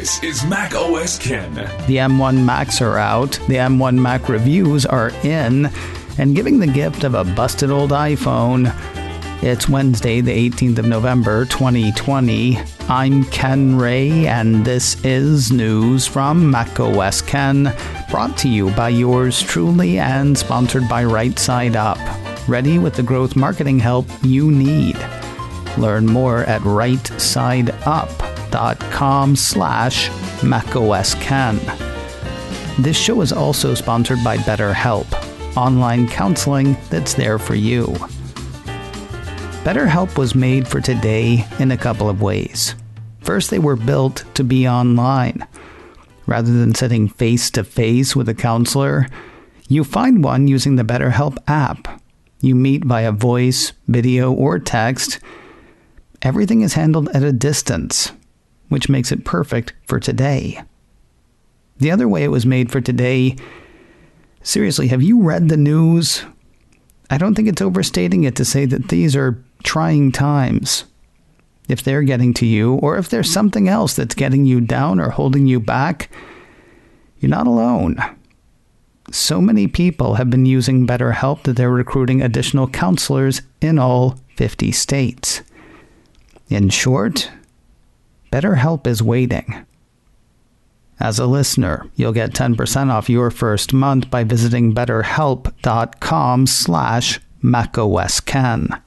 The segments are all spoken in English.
This is Mac OS Ken. The M1 Macs are out, the M1 Mac reviews are in, and giving the gift of a busted old iPhone. It's Wednesday, the 18th of November, 2020. I'm Ken Ray, and this is news from Mac OS Ken, brought to you by yours truly and sponsored by Right Side Up. Ready with the growth marketing help you need. Learn more at rightsideUp.com/macOSKen. This show is also sponsored by BetterHelp, online counseling that's there for you. BetterHelp was made for today in a couple of ways. First, they were built to be online. Rather than sitting face-to-face with a counselor, you find one using the BetterHelp app. You meet via voice, video, or text. Everything is handled at a distance, which makes it perfect for today. The other way it was made for today, seriously, have you read the news? I don't think it's overstating it to say that these are trying times. If they're getting to you, or if there's something else that's getting you down or holding you back, you're not alone. So many people have been using BetterHelp that they're recruiting additional counselors in all 50 states. In short, BetterHelp is waiting. As a listener, you'll get 10% off your first month by visiting betterhelp.com/macOSKen.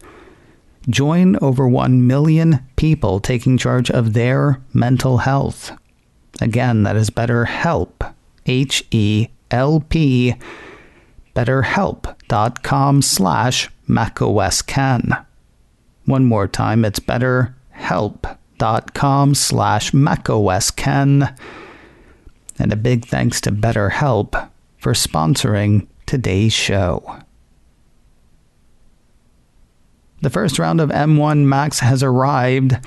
Join over 1 million people taking charge of their mental health. Again, that is BetterHelp, H-E-L-P, betterhelp.com/macOSKen. One more time, it's betterhelp.com/macOSKen. And a big thanks to BetterHelp for sponsoring today's show. The first round of M1 Macs has arrived,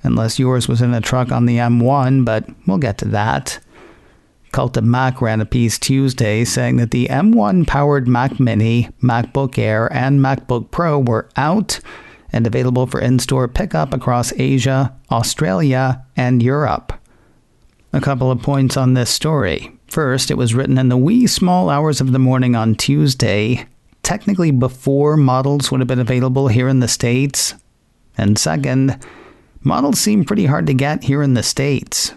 unless yours was in a truck on the M1, but we'll get to that. Cult of Mac ran a piece Tuesday saying that the M1-powered Mac Mini, MacBook Air, and MacBook Pro were out and available for in-store pickup across Asia, Australia, and Europe. A couple of points on this story. First, it was written in the wee small hours of the morning on Tuesday, technically before models would have been available here in the States. And second, models seem pretty hard to get here in the States.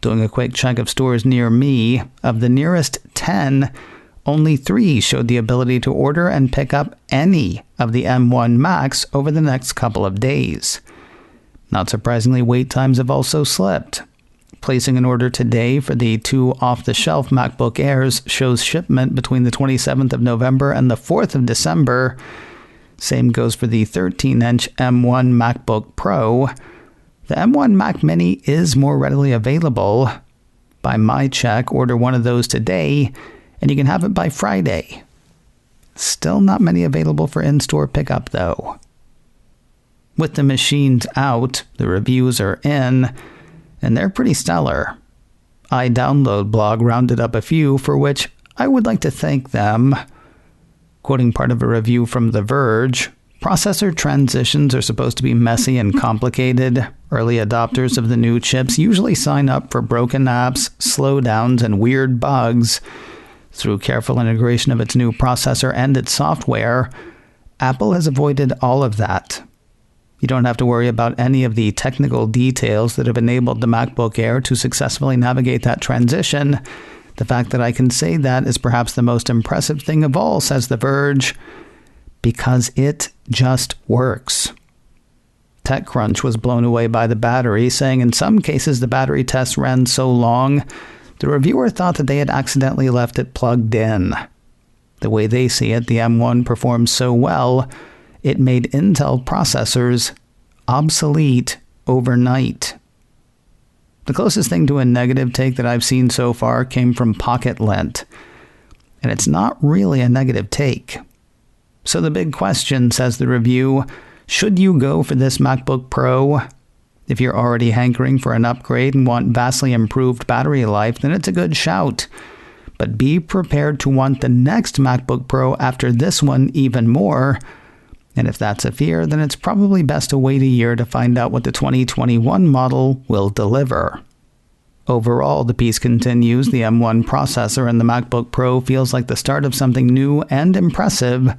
Doing a quick check of stores near me, of the nearest 10, only 3 showed the ability to order and pick up any of the M1 Macs over the next couple of days. Not surprisingly, wait times have also slipped. Placing an order today for the 2 off-the-shelf MacBook Airs shows shipment between the 27th of November and the 4th of December. Same goes for the 13-inch M1 MacBook Pro. The M1 Mac Mini is more readily available. By my check, order one of those today, and you can have it by Friday. Still not many available for in-store pickup, though. With the machines out, the reviews are in, and they're pretty stellar. iDownload blog rounded up a few for which I would like to thank them. Quoting part of a review from The Verge, processor transitions are supposed to be messy and complicated. Early adopters of the new chips usually sign up for broken apps, slowdowns, and weird bugs. Through careful integration of its new processor and its software, Apple has avoided all of that. You don't have to worry about any of the technical details that have enabled the MacBook Air to successfully navigate that transition. The fact that I can say that is perhaps the most impressive thing of all, says The Verge, because it just works. TechCrunch was blown away by the battery, saying in some cases the battery tests ran so long, the reviewer thought that they had accidentally left it plugged in. The way they see it, the M1 performs so well, it made Intel processors obsolete overnight. The closest thing to a negative take that I've seen so far came from Pocket Lint. And it's not really a negative take. So the big question, says the review, should you go for this MacBook Pro? If you're already hankering for an upgrade and want vastly improved battery life, then it's a good shout. But be prepared to want the next MacBook Pro after this one even more. And if that's a fear, then it's probably best to wait a year to find out what the 2021 model will deliver. Overall, the piece continues, the M1 processor in the MacBook Pro feels like the start of something new and impressive.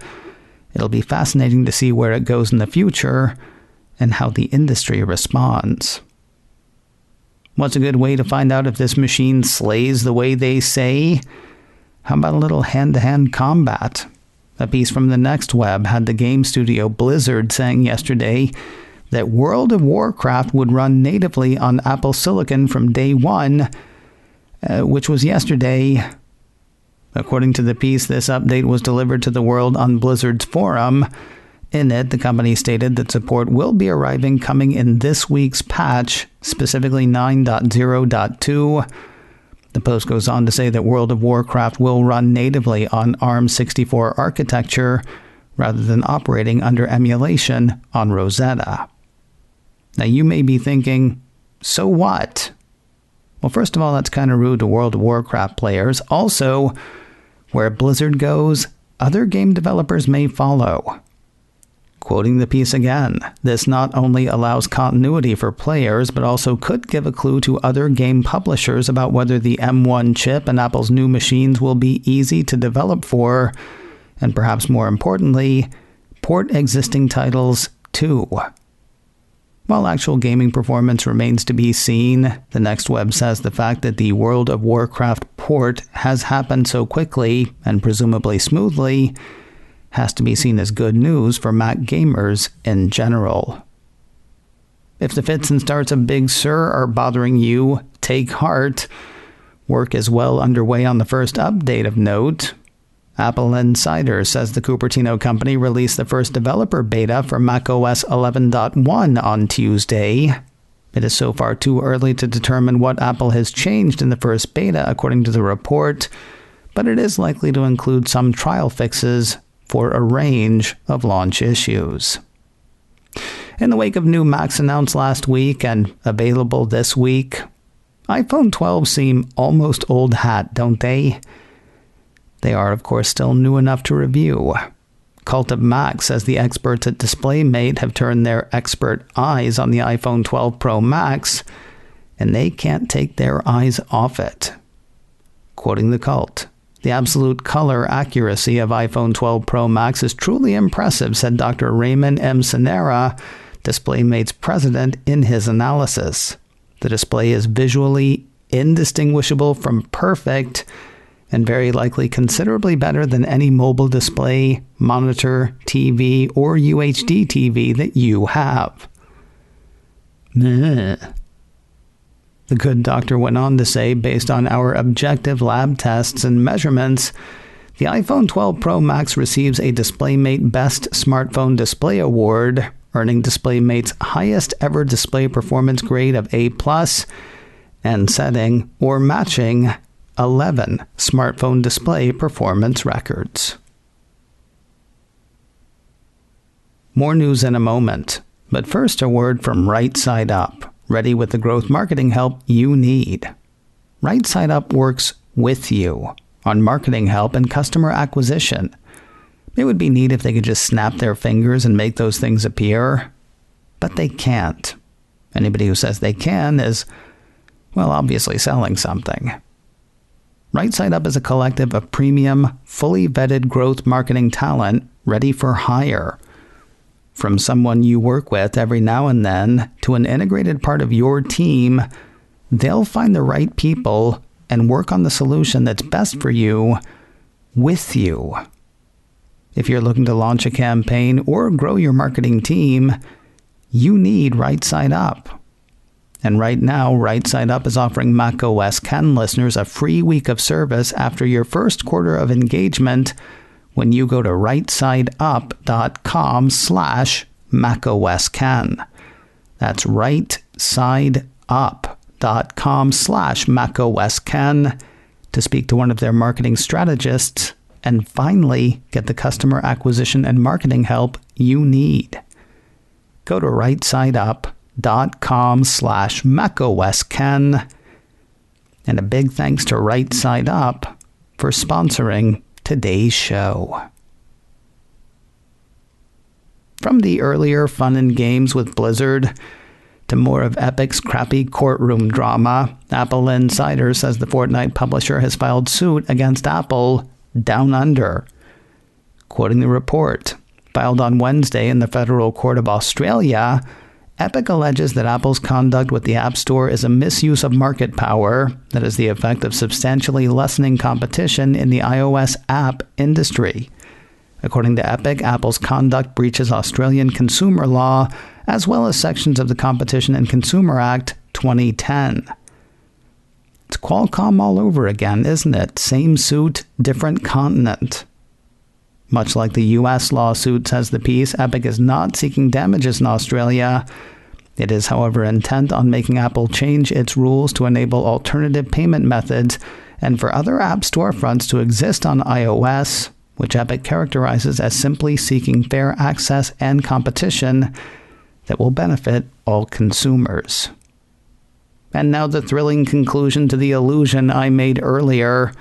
It'll be fascinating to see where it goes in the future and how the industry responds. What's a good way to find out if this machine slays the way they say? How about a little hand-to-hand combat? A piece from the Next Web had the game studio Blizzard saying yesterday that World of Warcraft would run natively on Apple Silicon from day one, which was yesterday. According to the piece, this update was delivered to the world on Blizzard's forum. In it, the company stated that support will be arriving coming in this week's patch, specifically 9.0.2. The post goes on to say that World of Warcraft will run natively on ARM64 architecture rather than operating under emulation on Rosetta. Now you may be thinking, so what? Well, first of all, that's kind of rude to World of Warcraft players. Also, where Blizzard goes, other game developers may follow. Quoting the piece again, this not only allows continuity for players, but also could give a clue to other game publishers about whether the M1 chip and Apple's new machines will be easy to develop for, and perhaps more importantly, port existing titles too. While actual gaming performance remains to be seen, the Next Web says the fact that the World of Warcraft port has happened so quickly and presumably smoothly has to be seen as good news for Mac gamers in general. If the fits and starts of Big Sur are bothering you, take heart. Work is well underway on the first update of note. Apple Insider says the Cupertino company released the first developer beta for macOS 11.1 on Tuesday. It is so far too early to determine what Apple has changed in the first beta, according to the report, but it is likely to include some trial fixes for a range of launch issues. In the wake of new Macs announced last week and available this week, iPhone 12 seem almost old hat, don't they? They are, of course, still new enough to review. Cult of Mac says the experts at DisplayMate have turned their expert eyes on the iPhone 12 Pro Max, and they can't take their eyes off it. Quoting the cult, the absolute color accuracy of iPhone 12 Pro Max is truly impressive, said Dr. Raymond M. Sanera, DisplayMate's president, in his analysis. The display is visually indistinguishable from perfect, and very likely considerably better than any mobile display, monitor, TV, or UHD TV that you have. The good doctor went on to say, based on our objective lab tests and measurements, the iPhone 12 Pro Max receives a DisplayMate Best Smartphone Display Award, earning DisplayMate's highest ever display performance grade of A+, and setting or matching 11 smartphone display performance records. More news in a moment, but first a word from Right Side Up, ready with the growth marketing help you need. Right Side Up works with you on marketing help and customer acquisition. It would be neat if they could just snap their fingers and make those things appear, but they can't. Anybody who says they can is, well, obviously selling something. Right Side Up is a collective of premium, fully vetted growth marketing talent ready for hire. From someone you work with every now and then to an integrated part of your team, they'll find the right people and work on the solution that's best for you with you. If you're looking to launch a campaign or grow your marketing team, you need Right Side Up. And right now, Right Side Up is offering macOS 10 listeners a free week of service after your first quarter of engagement when you go to rightsideUp.com/macOS10. That's rightsideUp.com/macOS10 to speak to one of their marketing strategists and finally get the customer acquisition and marketing help you need. Go to rightsideUp.com/macOS10. And a big thanks to Right Side Up for sponsoring today's show. From the earlier fun and games with Blizzard To more of Epic's crappy courtroom drama, Apple Insider says the Fortnite publisher has filed suit against Apple down under. Quoting the report, filed on Wednesday in the Federal Court of Australia, Epic alleges that Apple's conduct with the App Store is a misuse of market power that has the effect of substantially lessening competition in the iOS app industry. According to Epic, Apple's conduct breaches Australian consumer law as well as sections of the Competition and Consumer Act 2010. It's Qualcomm all over again, isn't it? Same suit, different continent. Much like the U.S. lawsuit, says the piece, Epic is not seeking damages in Australia. It is, however, intent on making Apple change its rules to enable alternative payment methods and for other app storefronts to exist on iOS, which Epic characterizes as simply seeking fair access and competition that will benefit all consumers. And now the thrilling conclusion to the illusion I made earlier.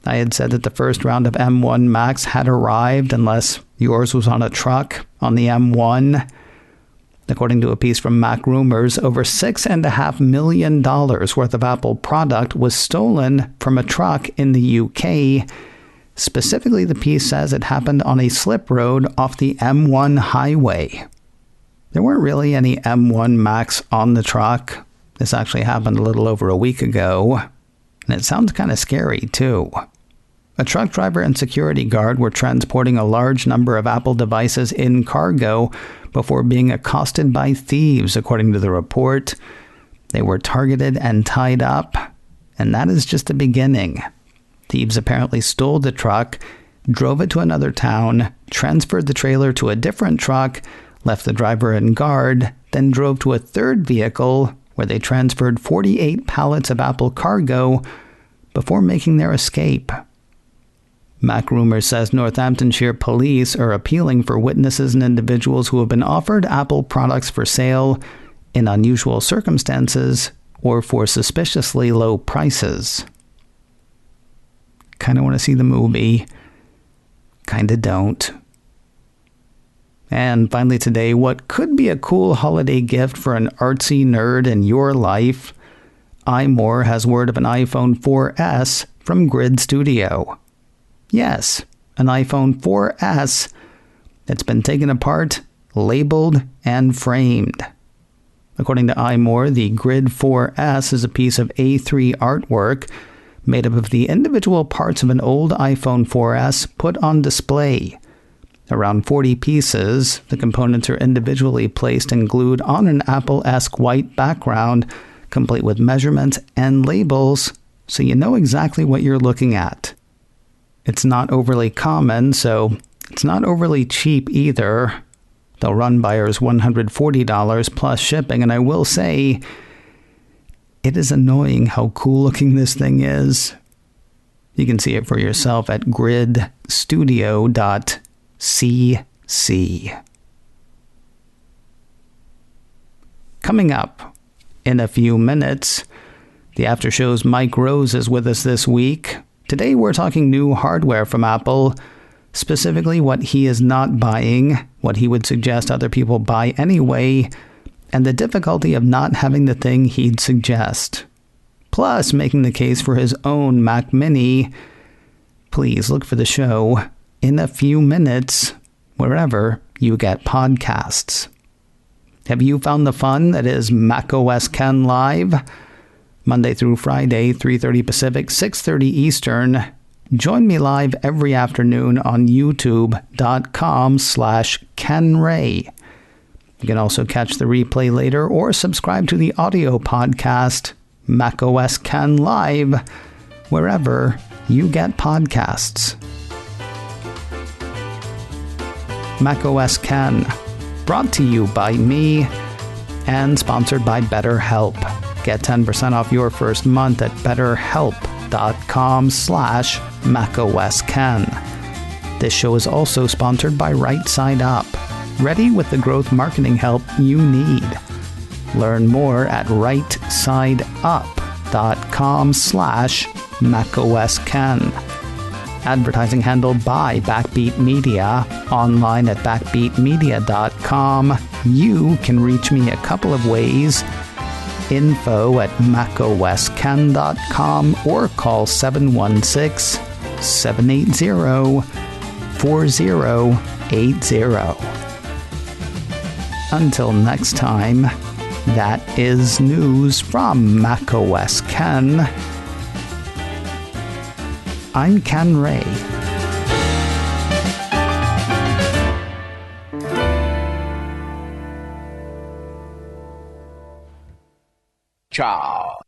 I had said that the first round of M1 Max had arrived unless yours was on a truck on the M1. According to a piece from Mac Rumors, over $6.5 million worth of Apple product was stolen from a truck in the UK. Specifically, the piece says it happened on a slip road off the M1 highway. There weren't really any M1 Max on the truck. This actually happened a little over a week ago. And it sounds kind of scary, too. A truck driver and security guard were transporting a large number of Apple devices in cargo before being accosted by thieves, according to the report. They were targeted and tied up, and that is just the beginning. Thieves apparently stole the truck, drove it to another town, transferred the trailer to a different truck, left the driver and guard, then drove to a third vehicle where they transferred 48 pallets of Apple cargo before making their escape. Mac Rumors says Northamptonshire police are appealing for witnesses and individuals who have been offered Apple products for sale in unusual circumstances or for suspiciously low prices. Kind of want to see the movie. Kind of don't. And finally today, what could be a cool holiday gift for an artsy nerd in your life? iMore has word of an iPhone 4S from Grid Studio. Yes, an iPhone 4S that's been taken apart, labeled, and framed. According to iMore, the Grid 4S is a piece of A3 artwork made up of the individual parts of an old iPhone 4S put on display. Around 40 pieces, the components are individually placed and glued on an Apple-esque white background, complete with measurements and labels, so you know exactly what you're looking at. It's not overly common, so it's not overly cheap either. They'll run buyers $140 plus shipping, and I will say, it is annoying how cool looking this thing is. You can see it for yourself at gridstudio.cc. Coming up in a few minutes, the After Show's Mike Rose is with us this week. Today we're talking new hardware from Apple, specifically what he is not buying, what he would suggest other people buy anyway, and the difficulty of not having the thing he'd suggest. Plus, making the case for his own Mac Mini. Please look for the show in a few minutes, wherever you get podcasts. Have you found the fun that is macOS Ken Live? Monday through Friday, 3:30 Pacific, 6:30 Eastern. Join me live every afternoon on youtube.com/KenRay. You can also catch the replay later or subscribe to the audio podcast, macOS Ken Live, wherever you get podcasts. macOS Ken, brought to you by me and sponsored by BetterHelp. Get 10% off your first month at betterhelp.com/macOSKen. This show is also sponsored by Right Side Up, ready with the growth marketing help you need. Learn more at rightsideup.com/macOSKen. advertising handled by Backbeat Media, online at backbeatmedia.com. You can reach me a couple of ways. Info at macosken.com or call 716-780-4080. Until next time, that is news from macOS Ken. I'm Ken Ray. Ciao.